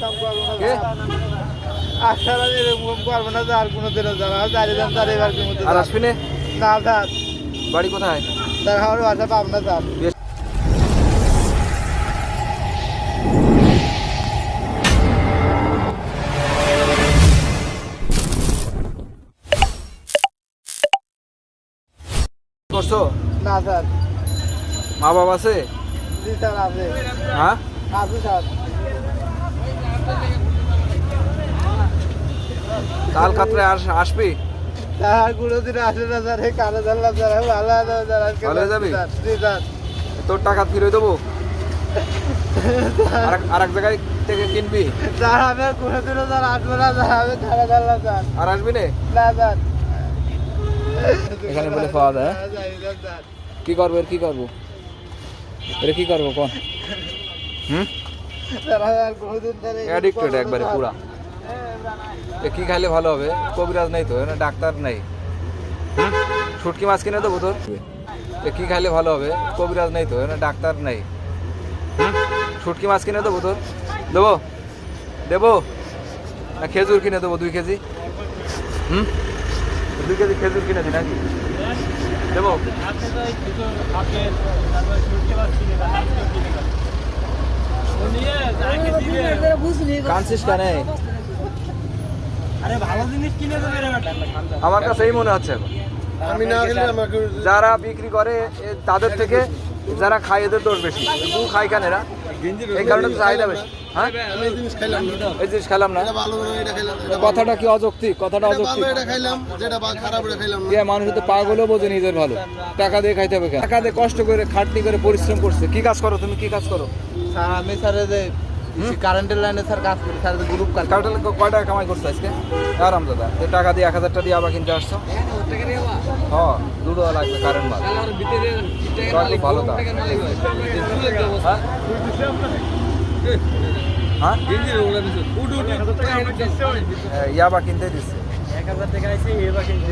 কাম করবো না আশারা এরকম করবো না আর কোনোদিনও যাবো চারিজন চারিবার আর আসবি না? না স্যার বাড়ি কোথায়? স্যার আমার বাসা পাবনা স্যার। করছো? না স্যার। মা বাবা আছে? জি স্যার আছে। হ্যাঁ আছে স্যার। কাল কাতরে আসবি? স্যার কোনোদিন আসে না স্যার এই কানে ধরলাম স্যার ভালো আছে স্যার আজকে ভালো হয়ে যাবি? জি স্যার। তোর টাকা ফিরে দেবো আর এক জায়গায় থেকে কিনবি? স্যার আমি আর কোনোদিনও স্যার আসবো না স্যার আমি কানে ধরলাম স্যার। আর আসবি না? না স্যার। এখানে বলে পাওয়া যায়? স্যার কি করবো এর কি করবো? এটা কি করবো কোন? স্যার আমি আর কোনোদিন স্যার অ্যাডিক্টেড একবারে পুরা। এ কি খাইলে ভালো হবে? কবিরাজ নেই তো, না ডাক্তার নেই। শুটকি মাছ কিনে দেবো তোর? এ কি খাইলে ভালো হবে? কবিরাজ নেই তো, না ডাক্তার নেই। শুটকি মাছ কিনে দেবো তোর? দেবো দেবো না খেজুর কিনে দেবো 2 কেজি? 2 কেজি খেজুর কিনে দিই নাকি? দেবো? কানছিস কেন? আমার কাছে এই মনে হচ্ছে এখন আমি না গেলে আমাকে যারা বিক্রি করে তাদের থেকে যারা খায় এদের দোষ বেশি। গু খায় কেন এরা? এই কারণে তো চাহিদা বেশি। হ্যাঁ আমি এই জিনিস খাইলাম না। এই জিনিস খেলাম না। এটা ভালো না এটা খাইলাম। কথাটা কি অযৌক্তিক? কথাটা অযৌক্তিক। এটা খাইলাম যেটা খারাপ এটা খাইলাম না। কে মানুষ তো পাগলও বোঝে নিজের ভালো। টাকা দিয়ে খাইতে হবে কেন? টাকা দিয়ে কষ্ট করে খাটনি করে পরিশ্রম করছে। কি কাজ করো তুমি? কি কাজ করো? স্যার আমি স্যার যে কারেন্টের লাইনে স্যার কাজ করি স্যার গ্রুপ কাজ। কাউটালে কয় টাকা কামাই করছো আজকে? আরাম দাদা টাকা দিয়ে 1000 টাকা দিয়ে আবার কিনতে আসছো? হ্যাঁ দুটো লাগবে কারেন্ট মাল। ভালো কাজ। হ্যাঁ ইয়াবা কিনতে দিচ্ছে 1000 টাকা আছে এবার কিনতে